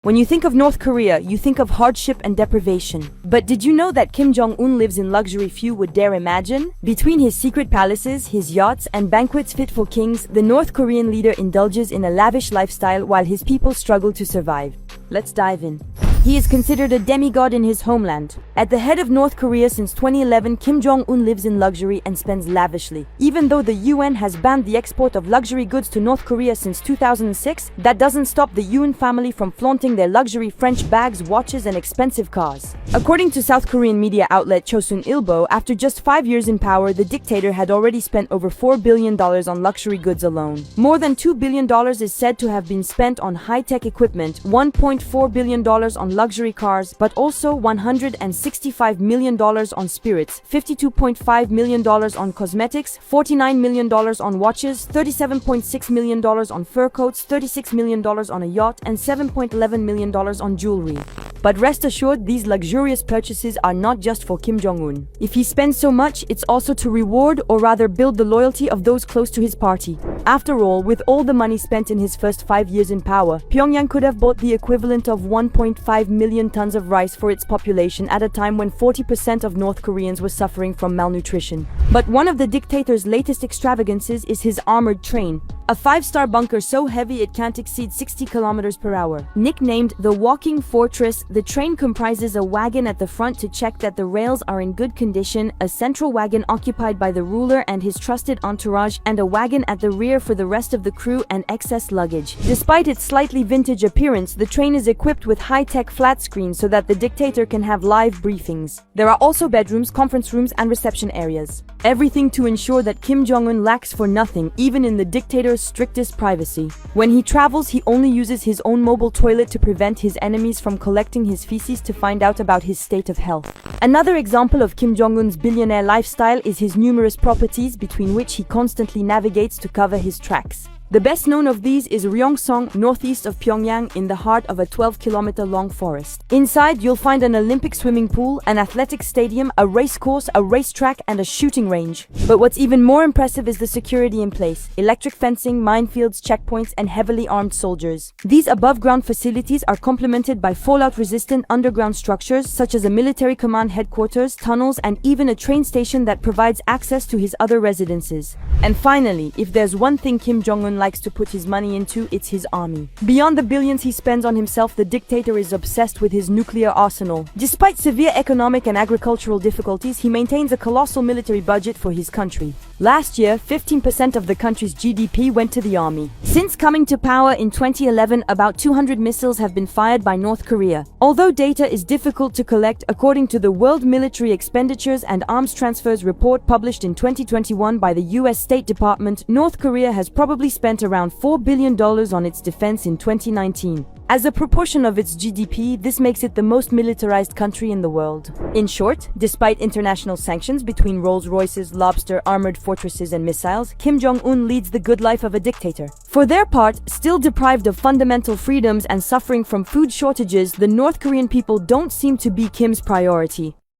When you think of North Korea, you think of hardship and deprivation. But did you know that Kim Jong Un lives in luxury few would dare imagine? Between his secret palaces, his yachts, and banquets fit for kings, the North Korean leader indulges in a lavish lifestyle while his people struggle to survive. Let's dive in. He is considered a demigod in his homeland. At the head of North Korea since 2011, Kim Jong Un lives in luxury and spends lavishly. Even though the UN has banned the export of luxury goods to North Korea since 2006, that doesn't stop the UN family from flaunting their luxury French bags, watches, and expensive cars. According to South Korean media outlet Chosun Ilbo, after just 5 years in power, the dictator had already spent over $4 billion on luxury goods alone. More than $2 billion is said to have been spent on high-tech equipment, $1.4 billion on luxury cars, but also $165 million on spirits, $52.5 million on cosmetics, $49 million on watches, $37.6 million on fur coats, $36 million on a yacht, and $7.11 million on jewelry. But rest assured, these luxurious purchases are not just for Kim Jong Un. If he spends so much, it's also to reward, or rather build the loyalty of those close to his party. After all, with all the money spent in his first 5 years in power, Pyongyang could have bought the equivalent of 1.5 million tons of rice for its population at a time when 40% of North Koreans were suffering from malnutrition. But one of the dictator's latest extravagances is his armored train, a 5-star bunker so heavy it can't exceed 60 kilometers per hour. Nicknamed the Walking Fortress, the train comprises a wagon at the front to check that the rails are in good condition, a central wagon occupied by the ruler and his trusted entourage, and a wagon at the rear for the rest of the crew and excess luggage. Despite its slightly vintage appearance, the train is equipped with high-tech flat screens so that the dictator can have live briefings. There are also bedrooms, conference rooms, and reception areas. Everything to ensure that Kim Jong Un lacks for nothing, even in the dictator's strictest privacy. When he travels, he only uses his own mobile toilet to prevent his enemies from collecting his feces to find out about his state of health. Another example of Kim Jong Un's billionaire lifestyle is his numerous properties, between which he constantly navigates to cover his tracks. The best known of these is Ryongseong, northeast of Pyongyang, in the heart of a 12-kilometer-long forest. Inside, you'll find an Olympic swimming pool, an athletic stadium, a race course, a racetrack, and a shooting range. But what's even more impressive is the security in place: electric fencing, minefields, checkpoints, and heavily armed soldiers. These above-ground facilities are complemented by fallout-resistant underground structures such as a military command headquarters, tunnels, and even a train station that provides access to his other residences. And finally, if there's one thing Kim Jong Un likes to put his money into, it's his army. Beyond the billions he spends on himself, the dictator is obsessed with his nuclear arsenal. Despite severe economic and agricultural difficulties, he maintains a colossal military budget for his country. Last year, 15% of the country's GDP went to the army. Since coming to power in 2011, about 200 missiles have been fired by North Korea. Although data is difficult to collect, according to the World Military Expenditures and Arms Transfers report published in 2021 by the US State Department, North Korea has probably spent around $4 billion on its defense in 2019. As a proportion of its GDP, this makes it the most militarized country in the world. In short, despite international sanctions between Rolls-Royces, lobster, armored fortresses, and missiles, Kim Jong Un leads the good life of a dictator. For their part, still deprived of fundamental freedoms and suffering from food shortages, the North Korean people don't seem to be Kim's priority.